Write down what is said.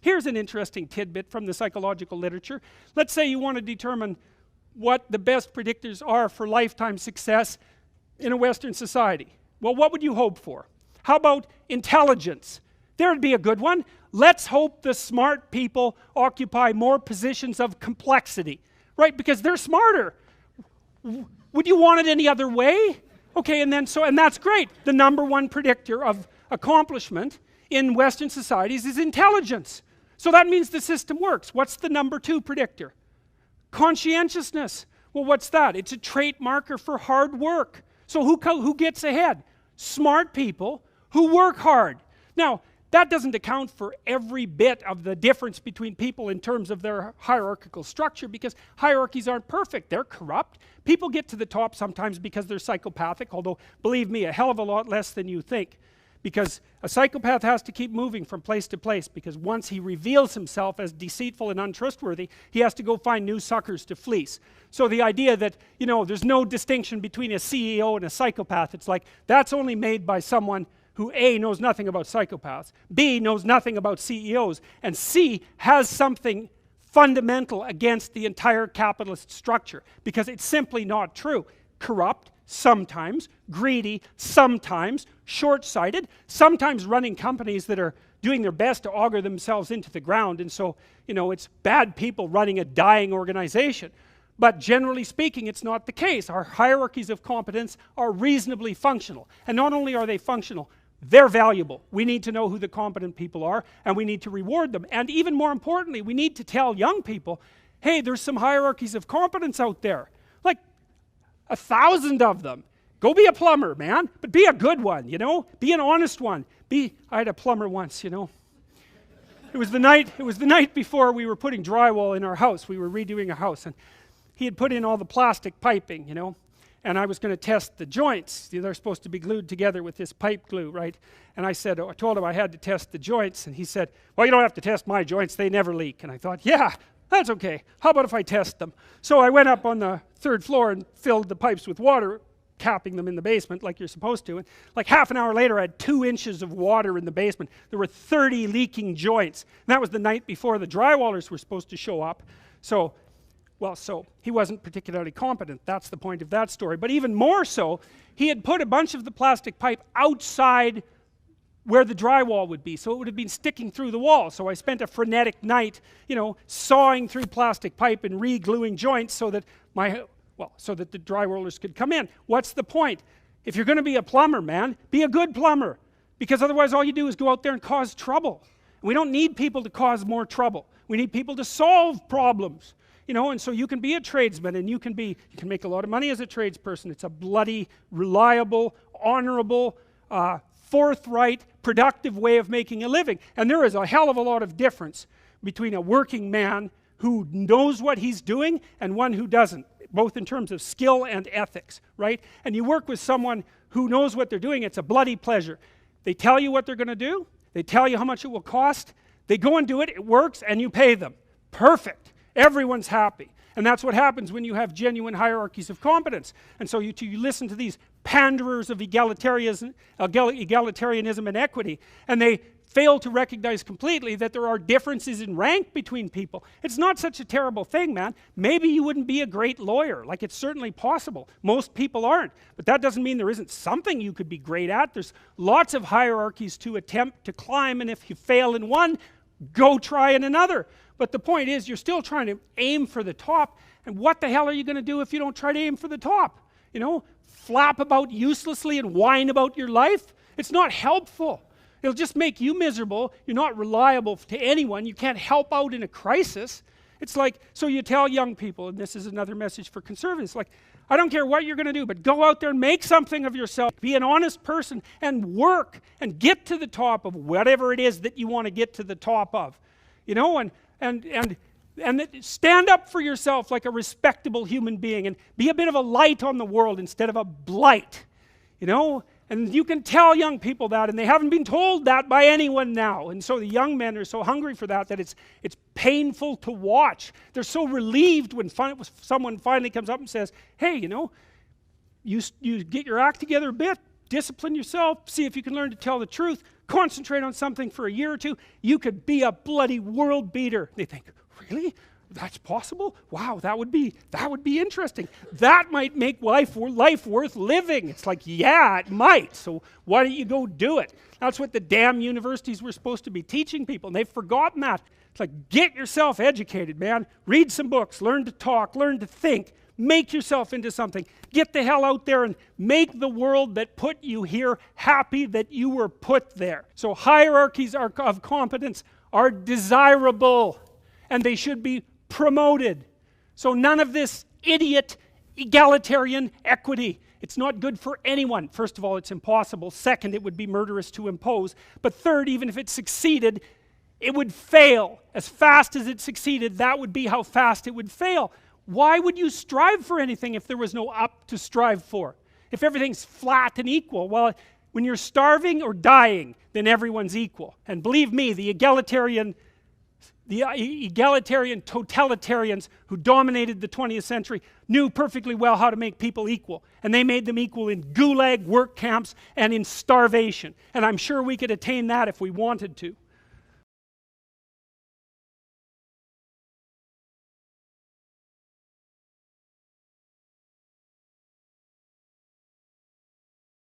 Here's an interesting tidbit from the psychological literature. Let's say you want to determine what the best predictors are for lifetime success in a Western society. Well, what would you hope for? How about intelligence? There'd be a good one. Let's hope the smart people occupy more positions of complexity, right? Because they're smarter. Would you want it any other way? Okay, and that's great. The number one predictor of accomplishment in Western societies is intelligence. So that means the system works. What's the number two predictor? Conscientiousness. Well, what's that? It's a trait marker for hard work. So who gets ahead? Smart people who work hard. Now, that doesn't account for every bit of the difference between people in terms of their hierarchical structure, because hierarchies aren't perfect. They're corrupt. People get to the top sometimes because they're psychopathic, although, believe me, a hell of a lot less than you think. Because a psychopath has to keep moving from place to place, because once he reveals himself as deceitful and untrustworthy, he has to go find new suckers to fleece. So the idea that, you know, there's no distinction between a CEO and a psychopath, it's like, that's only made by someone who A, knows nothing about psychopaths, B, knows nothing about CEOs, and C, has something fundamental against the entire capitalist structure, because it's simply not true. Corrupt, sometimes, greedy, sometimes, short-sighted, sometimes running companies that are doing their best to auger themselves into the ground, and so, you know, it's bad people running a dying organization. But generally speaking, it's not the case. Our hierarchies of competence are reasonably functional, and not only are they functional, they're valuable. We need to know who the competent people are, and we need to reward them. And even more importantly, we need to tell young people, hey, there's some hierarchies of competence out there. Like 1,000 of them. Go be a plumber, man, but be a good one, you know? Be an honest one. I had a plumber once, you know? It was the night before we were putting drywall in our house. We were redoing a house, and he had put in all the plastic piping, you know? And I was going to test the joints. They're supposed to be glued together with this pipe glue, right? And I told him I had to test the joints, and he said, well, you don't have to test my joints, they never leak. And I thought, yeah, that's okay. How about if I test them? So I went up on the 3rd floor and filled the pipes with water, capping them in the basement like you're supposed to. And like half an hour later, I had 2 inches of water in the basement. There were 30 leaking joints. And that was the night before the drywallers were supposed to show up. So he wasn't particularly competent. That's the point of that story. But even more so, he had put a bunch of the plastic pipe outside where the drywall would be, so it would have been sticking through the wall. So I spent a frenetic night, you know, sawing through plastic pipe and re-gluing joints so that the drywallers could come in. What's the point? If you're going to be a plumber, man, be a good plumber, because otherwise all you do is go out there and cause trouble. We don't need people to cause more trouble. We need people to solve problems. You know, and so you can be a tradesman, and you can make a lot of money as a tradesperson. It's a bloody, reliable, honorable, forthright, productive way of making a living. And there is a hell of a lot of difference between a working man who knows what he's doing and one who doesn't, both in terms of skill and ethics, right? And you work with someone who knows what they're doing, it's a bloody pleasure. They tell you what they're going to do, they tell you how much it will cost, they go and do it, it works, and you pay them. Perfect. Everyone's happy. And that's what happens when you have genuine hierarchies of competence. And so you listen to these panderers of egalitarianism and equity, and they fail to recognize completely that there are differences in rank between people. It's not such a terrible thing, man. Maybe you wouldn't be a great lawyer. Like, it's certainly possible. Most people aren't. But that doesn't mean there isn't something you could be great at. There's lots of hierarchies to attempt to climb, and if you fail in one, go try in another. But the point is, you're still trying to aim for the top, and what the hell are you going to do if you don't try to aim for the top? You know, flap about uselessly and whine about your life? It's not helpful. It'll just make you miserable. You're not reliable to anyone. You can't help out in a crisis. It's like, so you tell young people, and this is another message for conservatives, like, I don't care what you're going to do, but go out there and make something of yourself. Be an honest person and work and get to the top of whatever it is that you want to get to the top of. You know, and stand up for yourself like a respectable human being, and be a bit of a light on the world instead of a blight. You know, and you can tell young people that, and they haven't been told that by anyone now. And so the young men are so hungry for that it's painful to watch. They're so relieved when someone finally comes up and says, hey, you know, you get your act together a bit, discipline yourself, see if you can learn to tell the truth. concentrate on something for a year or two, you could be a bloody world beater. They think, really? That's possible? Wow, that would be interesting. That might make life worth living. It's like, yeah, it might. So why don't you go do it? That's what the damn universities were supposed to be teaching people, and they've forgotten that. It's like, get yourself educated, man. Read some books, learn to talk, learn to think, make yourself into something. Get the hell out there and make the world that put you here happy that you were put there. So hierarchies of competence are desirable, and they should be promoted. So none of this idiot egalitarian equity. It's not good for anyone. First of all, it's impossible. Second, it would be murderous to impose. But third, even if it succeeded, it would fail. As fast as it succeeded, that would be how fast it would fail. Why would you strive for anything if there was no up to strive for? If everything's flat and equal, well, when you're starving or dying, then everyone's equal. And believe me, the egalitarian totalitarians who dominated the 20th century knew perfectly well how to make people equal. And they made them equal in gulag work camps and in starvation. And I'm sure we could attain that if we wanted to.